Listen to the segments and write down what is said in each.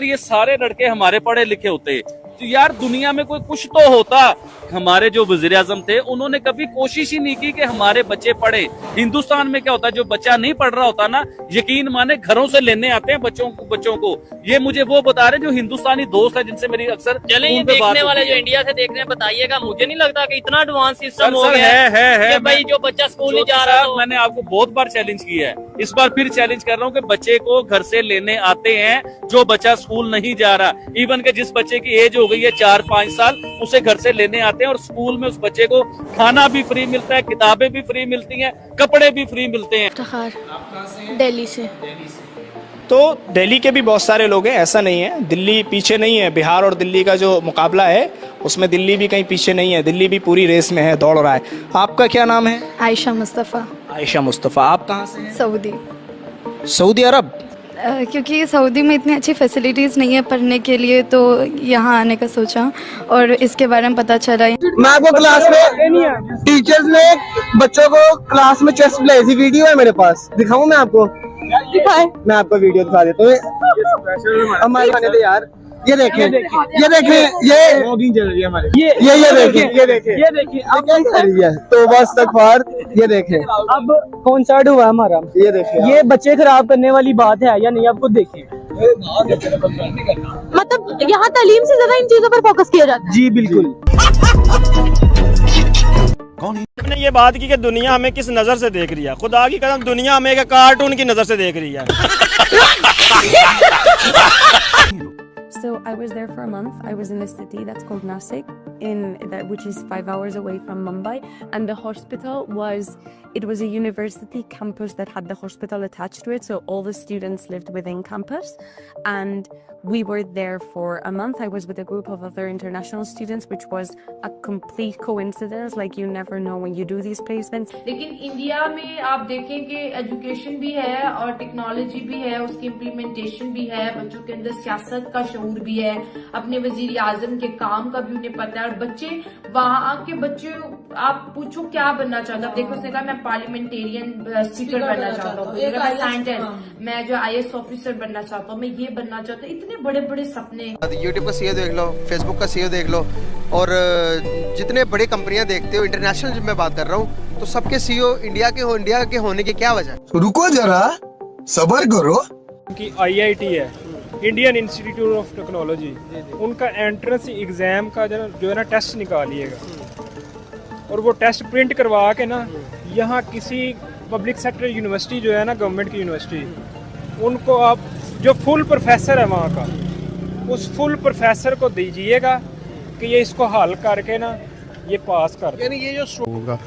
अगर ये सारे लड़के हमारे पढ़े लिखे होते तो यार दुनिया में कोई कुछ तो होता। हमारे जो वजीर आजम थे उन्होंने कभी कोशिश ही नहीं की कि हमारे बच्चे पढ़े। हिंदुस्तान में क्या होता है, जो बच्चा नहीं पढ़ रहा होता ना, यकीन माने घरों से लेने आते हैं बच्चों को। ये मुझे वो बता रहे जो हिंदुस्तानी दोस्त है जिनसे मेरी अक्सर चले ये देखने वाले जो इंडिया से देख रहे हैं, बताइएगा मुझे नहीं लगता कि इतना एडवांस सिस्टम हो गया है भाई जो बच्चा स्कूल नहीं जा रहा। मैंने आपको बहुत बार चैलेंज किया है, इस बार फिर चैलेंज कर रहा हूँ कि बच्चे को घर से लेने आते हैं जो बच्चा स्कूल नहीं जा रहा। इवन के जिस बच्चे की एज हो गई है 4-5 साल, उसे घर से लेने आते हैं और स्कूल में उस बच्चे को खाना भी फ्री मिलता है, किताबें भी फ्री मिलती हैं, कपड़े भी फ्री मिलते हैं। दिल्ली से। तो दिल्ली के भी बहुत सारे लोग हैं, ऐसा नहीं है दिल्ली पीछे नहीं है। बिहार और दिल्ली का जो मुकाबला है उसमें दिल्ली भी कहीं पीछे नहीं है, दिल्ली भी पूरी रेस में है, दौड़ रहा है। आपका क्या नाम है? आयशा मुस्तफ़ा। आयशा मुस्तफ़ा। आप कहाँ से हैं? सऊदी। सऊदी अरब? क्योंकि सऊदी में इतनी अच्छी फैसिलिटीज़ नहीं है पढ़ने के लिए, तो यहाँ आने का सोचा और इसके बारे में पता चला। मैं आपको क्लास में टीचर्स ने बच्चों को क्लास में चेस्ट प्ले, ऐसी वीडियो है मेरे पास, दिखाऊं मैं आपको? दिखाएं। मैं आपको वीडियो दिखा देता हूँ। हमारे आने दे यार। ये देखें, ये देखें, ये देखें अब तो बस तकफार। ये देखें अब कौन सा हुआ हमारा, ये देखें। ये बच्चे खराब करने वाली बात है या नहीं, आप खुद देखिए। मतलब यहाँ तालीम से ज्यादा इन चीजों पर फोकस किया जाता है। जी बिल्कुल। हमने ये बात की कि दुनिया हमें किस नजर से देख रही है, खुदा की कसम दुनिया हमें एक कार्टून की नजर से देख रही है। So I was there for a month. I was in a city that's called Nasik, which is 5 hours away from Mumbai, and the hospital was a university campus that had the hospital attached to it. So all the students lived within campus, and we were there for a month. I was with a group of other international students, which was a complete coincidence. Like you never know when you do these placements. लेकिन India में आप देखें कि education भी है और technology भी है, उसकी इम्प्लीमेंटेशन भी है, बच्चों के अंदर सियासत का शऊर भी है, अपने वजीर आजम के काम का भी उन्हें पता है। और बच्चे वहाँ के बच्चे, आप पूछो क्या बनना चाहता हूँ, देखो उसने कहा मैं पार्लियामेंटेरियन स्पीकर बनना चाहता हूँ, साइंटिस्ट, मैं जो IAS ऑफिसर बनना चाहता हूँ, मैं ये बनना चाहता हूँ। इतने बड़े बड़े सपने। यूट्यूब का CEO देख लो, फेसबुक का CEO देख लो, और जितने बड़ी कंपनियां देखते हो इंटरनेशनल, जब मैं बात कर रहा हूँ, तो सबके CEO इंडिया के होने की क्या वजह? रुको जरा, सब्र करो। उनकी IIT है, इंडियन इंस्टीट्यूट ऑफ टेक्नोलॉजी, उनका एंट्रेंस एग्जाम का जो है ना टेस्ट निकालिएगा और वो टेस्ट प्रिंट करवा के ना यहाँ किसी पब्लिक सेक्टर यूनिवर्सिटी जो है ना, गवर्नमेंट की यूनिवर्सिटी, उनको आप जो फुल प्रोफेसर है वहाँ का, उस फुल प्रोफेसर को दीजिएगा कि ये इसको हल करके ना ये पास कर, यानी ये जो होगा।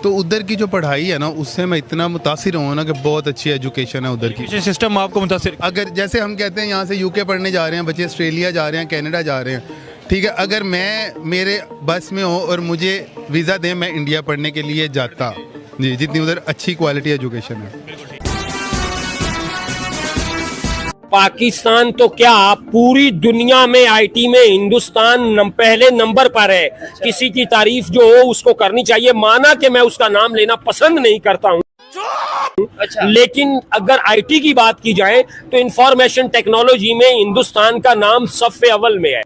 तो उधर की जो पढ़ाई है ना, उससे मैं इतना मुतासिर हूँ ना कि बहुत अच्छी एजुकेशन है उधर की। सिस्टम आपको मुतासिर, अगर जैसे हम कहते हैं यहाँ से UK पढ़ने जा रहे हैं बच्चे, ऑस्ट्रेलिया जा रहे हैं, कनाडा जा रहे हैं, ठीक है, अगर मैं मेरे बस में हो और मुझे वीज़ा दें, मैं इंडिया पढ़ने के लिए जाता जी, जितनी उधर अच्छी क्वालिटी एजुकेशन है। पाकिस्तान तो क्या पूरी दुनिया में IT में हिंदुस्तान पहले नंबर पर है। किसी की तारीफ जो हो उसको करनी चाहिए, माना कि मैं उसका नाम लेना पसंद नहीं करता हूँ। अच्छा। लेकिन अगर IT की बात की जाए तो इंफॉर्मेशन टेक्नोलॉजी में हिंदुस्तान का नाम सफ़े अव्वल में है।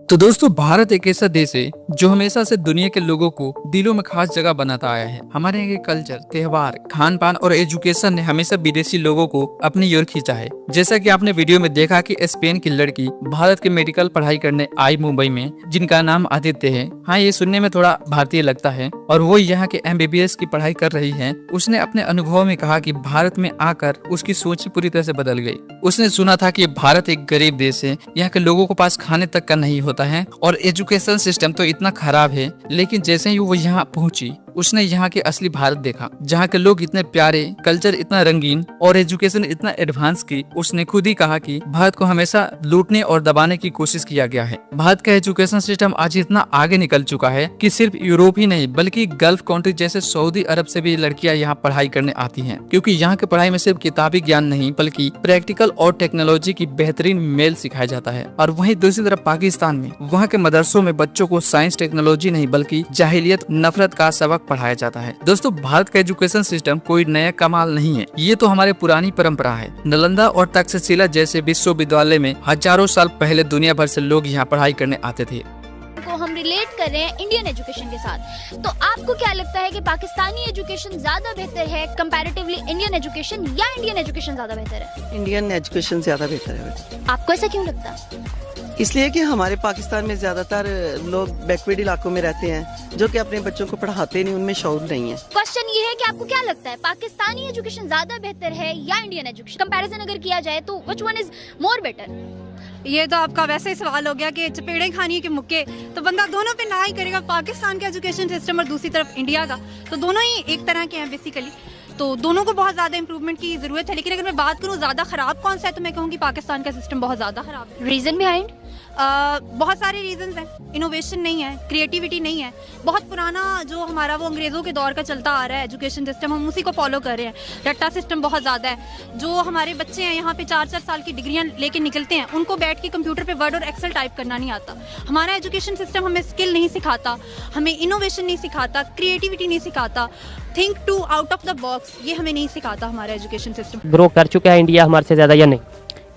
तो दोस्तों, भारत एक ऐसा देश है जो हमेशा से दुनिया के लोगों को दिलों में खास जगह बनाता आया है। हमारे यहाँ के कल्चर, त्योहार, खान पान और एजुकेशन ने हमेशा विदेशी लोगों को अपनी ओर खींचा है। जैसा कि आपने वीडियो में देखा कि स्पेन की लड़की भारत के मेडिकल पढ़ाई करने आई मुंबई में, जिनका नाम आदित्य है। हाँ, ये सुनने में थोड़ा भारतीय लगता है, और वो यहाँ के MBBS की पढ़ाई कर रही है। उसने अपने अनुभव में कहा कि भारत में आकर उसकी सोच पूरी तरह से बदल गई। उसने सुना था कि भारत एक गरीब देश है, यहाँ के लोगों के पास खाने तक का नहीं होता है और एजुकेशन सिस्टम तो इतना खराब है। लेकिन जैसे ही वो यहाँ पहुंची, उसने यहाँ के असली भारत देखा, जहाँ के लोग इतने प्यारे, कल्चर इतना रंगीन और एजुकेशन इतना एडवांस की। उसने खुद ही कहा कि भारत को हमेशा लूटने और दबाने की कोशिश किया गया है। भारत का एजुकेशन सिस्टम आज इतना आगे निकल चुका है कि सिर्फ यूरोप ही नहीं बल्कि गल्फ कंट्री जैसे सऊदी अरब से भी लड़कियां यहाँ पढ़ाई करने आती हैं, क्योंकि यहाँ की पढ़ाई में सिर्फ किताबी ज्ञान नहीं बल्कि प्रैक्टिकल और टेक्नोलॉजी की बेहतरीन मेल सिखाया जाता है। और वहीं दूसरी तरफ पाकिस्तान में वहाँ के मदरसों में बच्चों को साइंस टेक्नोलॉजी नहीं बल्कि जाहिलियत, नफरत का सबक पढ़ाया जाता है। दोस्तों, भारत का एजुकेशन सिस्टम कोई नया कमाल नहीं है, ये तो हमारी पुरानी परंपरा है। नालंदा और तक्षशिला जैसे विश्वविद्यालय में हजारों साल पहले दुनिया भर से लोग यहाँ पढ़ाई करने आते थे। को हम रिलेट कर रहे हैं इंडियन एजुकेशन के साथ, तो आपको क्या लगता है कि पाकिस्तानी एजुकेशन ज्यादा बेहतर है कंपैरेटिवली इंडियन एजुकेशन, या इंडियन एजुकेशन ज्यादा बेहतर है? इंडियन एजुकेशन ज्यादा बेहतर है। आपको ऐसा क्यों लगता है? इसलिए कि हमारे पाकिस्तान में ज्यादातर लोग बैकवर्ड इलाकों में रहते हैं जो कि अपने बच्चों को पढ़ाते नहीं, उनमें शौक नहीं है। क्वेश्चन ये है कि आपको क्या लगता है पाकिस्तानी एजुकेशन ज्यादा बेहतर है या इंडियन एजुकेशन? कंपैरिजन अगर किया जाए तो which one is more better? ये तो आपका वैसे ही सवाल हो गया कि चपेड़े खानी के मुक्के, तो बंदा दोनों पे ना ही करेगा, पाकिस्तान का एजुकेशन सिस्टम और दूसरी तरफ इंडिया का, तो दोनों ही एक तरह के हैं बेसिकली। तो दोनों को बहुत ज्यादा इंप्रूवमेंट की जरूरत है, लेकिन अगर मैं बात करूँ ज्यादा खराब कौन सा है तो मैं कहूँगी पाकिस्तान का सिस्टम बहुत ज्यादा खराब है। Reason behind? बहुत सारे रीजंस हैं। इनोवेशन नहीं है, क्रिएटिविटी नहीं है, बहुत पुराना जो हमारा वो अंग्रेज़ों के दौर का चलता आ रहा है एजुकेशन सिस्टम, हम उसी को फॉलो कर रहे हैं। रट्टा सिस्टम बहुत ज़्यादा है। जो हमारे बच्चे हैं यहाँ पे 4-4 साल की डिग्रियाँ लेके निकलते हैं, उनको बैठ के कंप्यूटर पे वर्ड और एक्सेल टाइप करना नहीं आता। हमारा एजुकेशन सिस्टम हमें स्किल नहीं सिखाता, हमें इनोवेशन नहीं सिखाता, क्रिएटिविटी नहीं सिखाता, think to out of the box, ये हमें नहीं सिखाता हमारा एजुकेशन सिस्टम। ग्रो कर चुका है इंडिया हमारे से ज्यादा या नहीं?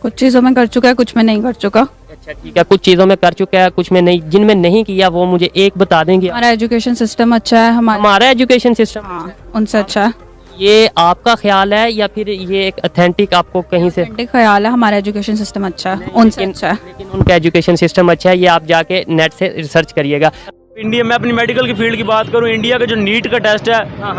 कुछ चीज़ों में कर चुका है, कुछ में नहीं कर चुका। अच्छा ठीक है, कुछ चीज़ों में कर चुका है, कुछ में नहीं। जिनमें नहीं किया वो मुझे एक बता देंगे? हमारा एजुकेशन सिस्टम अच्छा है, हमारा एजुकेशन सिस्टम उनसे अच्छा है। ये आपका ख्याल है या फिर ये एक ऑथेंटिक आपको कहीं से? ऑथेंटिक ख्याल है, हमारा एजुकेशन सिस्टम अच्छा है, उनसे अच्छा है। लेकिन उनका एजुकेशन सिस्टम अच्छा है, ये आप जाके नेट से रिसर्च करिएगा। इंडिया में अपनी मेडिकल की फील्ड की बात करूं, इंडिया का जो नीट का टेस्ट है,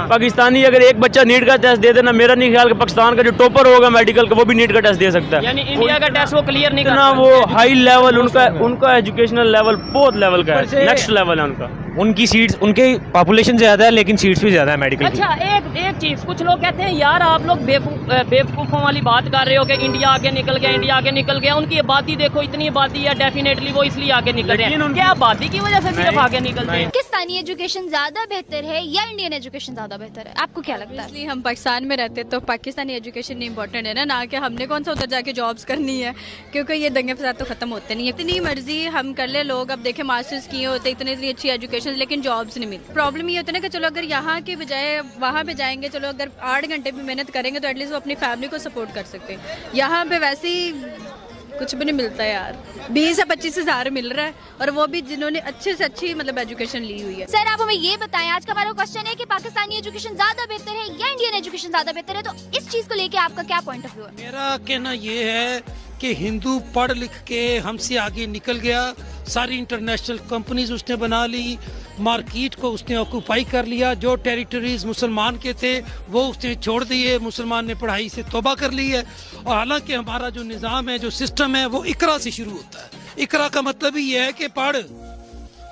पाकिस्तानी अगर एक बच्चा नीट का टेस्ट दे देना, मेरा नहीं ख्याल कि पाकिस्तान का जो टॉपर होगा मेडिकल का वो भी नीट का टेस्ट दे सकता है। यानी इंडिया का टेस्ट वो क्लियर नहीं करना, वो हाई लेवल उनका एजुकेशनल लेवल बहुत लेवल का है, नेक्स्ट लेवल है उनका। उनकी सीट्स, उनके पॉपुलेशन ज्यादा है लेकिन सीट्स भी ज्यादा है मेडिकल। अच्छा एक चीज, कुछ लोग कहते हैं यार आप लोग बेवकूफों वाली बात कर रहे हो कि इंडिया आगे निकल गया, इंडिया आगे निकल गया। उनकी आबादी देखो, इतनी आबादी है, डेफिनेटली वो इसलिए आगे निकल रहे हैं। क्या आबादी की वजह से सिर्फ आगे निकलते हैं? पाकिस्तानी एजुकेशन ज्यादा बेहतर है या इंडियन एजुकेशन ज्यादा बेहतर है? आपको क्या लगता है? इसलिए हम पाकिस्तान में रहते तो पाकिस्तानी एजुकेशन इम्पोर्टेंट है ना कि हमने कौन सा उधर जाके जॉब्स करनी है, क्योंकि ये दंगे फसाद तो खत्म होते नहीं है। इतनी मर्जी हम कर ले, लोग अब देखे मास्टर्स किए होते, इतनी अच्छी एजुकेशन, लेकिन जॉब्स नहीं मिलती। प्रॉब्लम ये होता है ना कि चलो अगर यहाँ के बजाय वहाँ पे जाएंगे, चलो अगर 8 घंटे भी मेहनत करेंगे तो एटलीस्ट वो अपनी फैमिली को सपोर्ट कर सकते हैं। यहाँ पे वैसे ही कुछ भी नहीं मिलता है यार, 20 से 25 हज़ार मिल रहा है, और वो भी जिन्होंने अच्छे से अच्छी मतलब एजुकेशन ली हुई है। सर आप हमें ये बताएं, आज का हमारा क्वेश्चन है कि पाकिस्तानी एजुकेशन ज्यादा बेहतर है या इंडियन एजुकेशन ज्यादा बेहतर है, तो इस चीज को लेके आपका क्या पॉइंट ऑफ व्यू है? मेरा कहना ये है कि हिंदू पढ़ लिख के हमसे आगे निकल गया, सारी इंटरनेशनल कंपनीज उसने बना ली, मार्केट को उसने ऑक्यूपाई कर लिया, जो टेरिटरीज मुसलमान के थे वो उसने छोड़ दिए, मुसलमान ने पढ़ाई से तौबा कर ली है। और हालांकि हमारा जो निज़ाम है, जो सिस्टम है, वो इकरा से शुरू होता है। इकरा का मतलब ही है कि पढ़,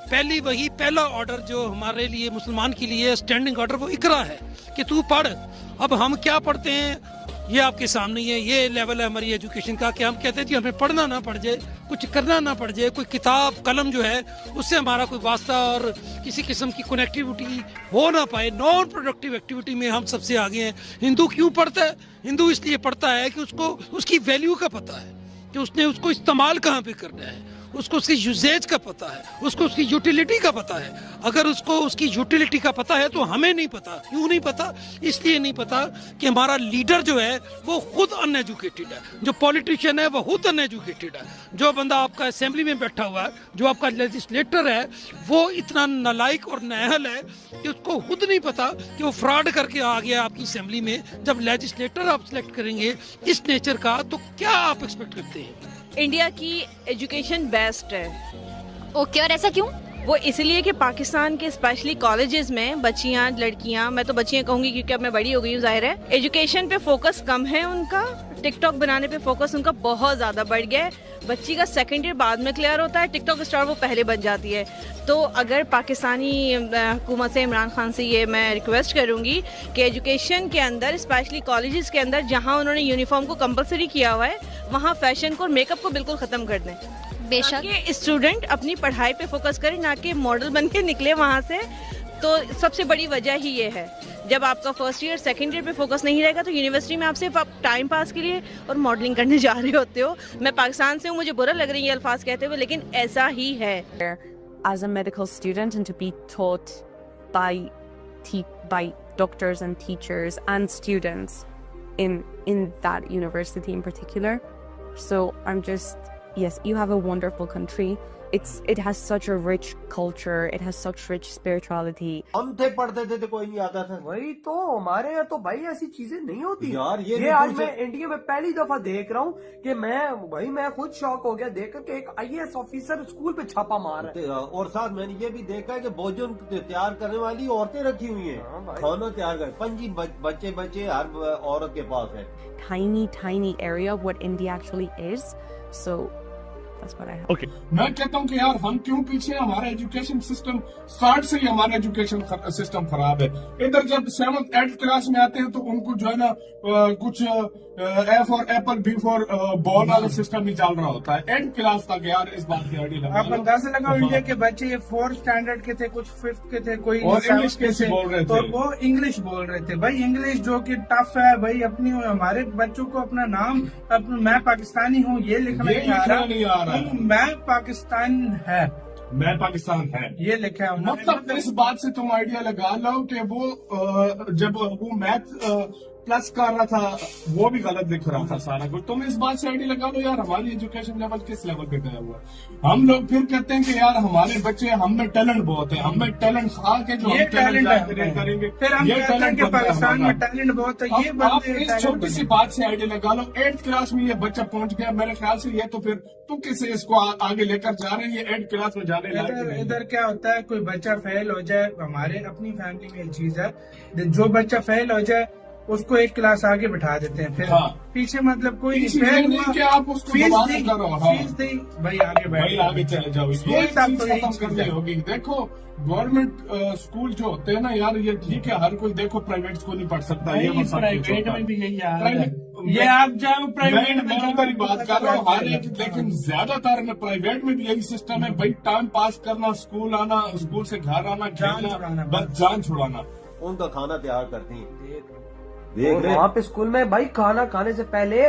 पहली वही पहला ऑर्डर जो हमारे लिए मुसलमान के लिए स्टैंडिंग ऑर्डर वो इकरा है कि तू पढ़। अब हम क्या पढ़ते हैं ये आपके सामने है, ये लेवल है हमारी एजुकेशन का कि हम कहते हैं कि हमें पढ़ना ना पड़ जाए, कुछ करना ना पड़ जाए, कोई किताब कलम जो है उससे हमारा कोई वास्ता और किसी किस्म की कनेक्टिविटी हो ना पाए। नॉन प्रोडक्टिव एक्टिविटी में हम सबसे आगे हैं। हिंदू क्यों पढ़ता है? हिंदू इसलिए पढ़ता है कि उसको उसकी वैल्यू का पता है, कि उसने उसको इस्तेमाल कहाँ पे करना है, उसको उसकी यूजेज का पता है, उसको उसकी यूटिलिटी का पता है। अगर उसको उसकी यूटिलिटी का पता है तो हमें नहीं पता। क्यों नहीं पता? इसलिए नहीं पता कि हमारा लीडर जो है वो खुद अनएजुकेटेड है, जो पॉलिटिशियन है वो खुद अनएजुकेटेड है, जो बंदा आपका असेंबली में बैठा हुआ है, जो आपका लेजिस्लेटर है, वो इतना नालायक और नाअहल है कि उसको खुद नहीं पता कि वो फ्रॉड करके आ गया आपकी असेंबली में। जब लेजिस्लेटर आप सिलेक्ट करेंगे इस नेचर का, तो क्या आप एक्सपेक्ट करते हैं? इंडिया की एजुकेशन बेस्ट है। ओके, और ऐसा क्यों? वो इसलिए कि पाकिस्तान के स्पेशली कॉलेजेस में बच्चियां, लड़कियां, मैं तो बच्चियां कहूंगी क्योंकि अब मैं बड़ी हो गई हूँ, जाहिर है, एजुकेशन पे फोकस कम है उनका, टिकटॉक बनाने पे फोकस उनका बहुत ज़्यादा बढ़ गया है। बच्ची का सेकंड ईयर बाद में क्लियर होता है, टिकटॉक स्टार वो पहले बन जाती है। तो अगर पाकिस्तानी हुकूमत से, इमरान खान से ये मैं रिक्वेस्ट करूँगी कि एजुकेशन के अंदर, स्पेशली कॉलेजेस के अंदर जहाँ उन्होंने यूनिफॉर्म को कंपलसरी किया हुआ है, वहाँ फैशन को और मेकअप को बिल्कुल ख़त्म कर दें। बेशक स्टूडेंट अपनी पढ़ाई पे फोकस करे, ना कि मॉडल बन के निकले वहाँ से। तो सबसे बड़ी वजह ही ये है, जब आपका फर्स्ट ईयर सेकंड ईयर पे फोकस नहीं रहेगा तो यूनिवर्सिटी में आप सिर्फ आप टाइम पास के लिए और मॉडलिंग करने जा रहे होते हो। मैं पाकिस्तान से हूँ, मुझे बुरा लग रही है ये अल्फाज कहते हुए, लेकिन ऐसा ही है। As a medical student and to be taught by by doctors and teachers and students in that university in particular. So I'm just, yes, you have a wonderful country. It has such a rich culture. It has such rich spirituality. हम थे पढ़ते थे तो कोई नहीं आता था। वही तो हमारे यहाँ तो भाई ऐसी चीजें नहीं होती यार। ये आज मैं इंडिया में पहली दफा देख रहा हूँ कि मैं खुद शॉक हो गया देखकर कि एक IAS ऑफिसर स्कूल पे छापा मार रहा है। और साथ मैंने ये भी देखा है कि भोजन तैयार करने वाली औरतें रखी हुई हैं, खाना तैयार कर 5 बच्चे हर औरत के पास है। Tiny area of what India actually is. So that's what I have. Okay. मैं कहता हूँ कि यार हम क्यों पीछे हैं, हमारा एजुकेशन सिस्टम स्टार्ट से ही हमारा एजुकेशन सिस्टम खराब है। इधर जब 7th 8th क्लास में आते हैं तो उनको जो है ना कुछ A for Apple, B for ball वाला सिस्टम ही चल रहा होता है 8th क्लास तक। यार इस बात की आईडी लगा। आप अंदाजा लगाओ इंडिया के बच्चे ये 4th स्टैंडर्ड के थे, कुछ 5th के थे, कोई और इंग्लिश कैसे बोल रहे थे, तो वो इंग्लिश बोल रहे थे। भाई इंग्लिश जो कि टफ है भाई, अपनी हमारे बच्चों को अपना नाम मैं पाकिस्तानी हूँ ये लिखना नहीं आ रहा। मैं पाकिस्तान है ये लिखा है। मतलब इस बात से तुम आइडिया लगा लो कि वो जब वो मैथ प्लस कर रहा था वो भी गलत दिख रहा था सारा कुछ। तुम इस बात से आइडिया लगा लो यार हमारी एजुकेशन लेवल किस लेवल पे गया हुआ है। हम लोग फिर कहते हैं कि यार हमारे बच्चे, हम में टैलेंट बहुत है, हम में टैलेंट खा के जो ये टैलेंट करेंगे, फिर हम कहते हैं कि पाकिस्तान में टैलेंट बहुत है। ये आप इस छोटी सी बात से आइडिया लगा लो 8th क्लास में ये बच्चा पहुंच गया। मेरे ख्याल से ये तो फिर तुम किसे इसको आगे लेकर जा रहे हैं, ये 8th क्लास में जाने लगे। इधर क्या होता है, कोई बच्चा फेल हो जाए, हमारे अपनी फैमिली में ये चीज है, जो बच्चा फेल हो जाए उसको 1 क्लास आगे बिठा देते हैं। फिर पीछे मतलब कोई फेल हुआ कि आप उसको फीस दी भाई आगे चले जाओ। ये खत्म करनी होगी। देखो गवर्नमेंट स्कूल जो होते हैं ना यार, ये ठीक है हर कोई देखो प्राइवेट स्कूल नहीं पढ़ सकता। ये प्राइवेट में भी यही आ रहा है। ये आप जाओ प्राइवेट में बात कर रहा हूँ, लेकिन ज्यादातर में प्राइवेट में भी यही सिस्टम है भाई, टाइम पास करना, स्कूल आना, स्कूल से घर आना, खेलना, बस जान छुड़ाना। उनका खाना तैयार करती है। वहाँ पे स्कूल में भाई खाना खाने से पहले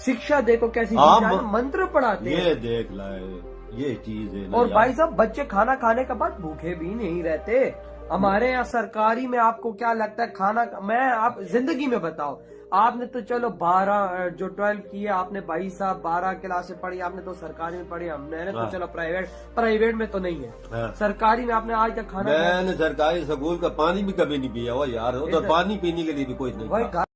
शिक्षा देखो कैसी मंत्र पढ़ाते हैं। ये देख लाए ये चीज है। और भाई साहब बच्चे खाना खाने के बाद भूखे भी नहीं रहते। हमारे यहाँ सरकारी में आपको क्या लगता है खाना, आप जिंदगी में बताओ, आपने तो चलो 12 की है आपने भाई साहब 12 क्लास से पढ़ी, आपने तो सरकारी में पढ़ी, हमने तो चलो प्राइवेट में तो नहीं है। सरकारी में आपने आज तक खाना, मैंने सरकारी स्कूल का पानी भी कभी नहीं पिया हुआ यार, उधर पानी पीने के लिए भी कोई नहीं।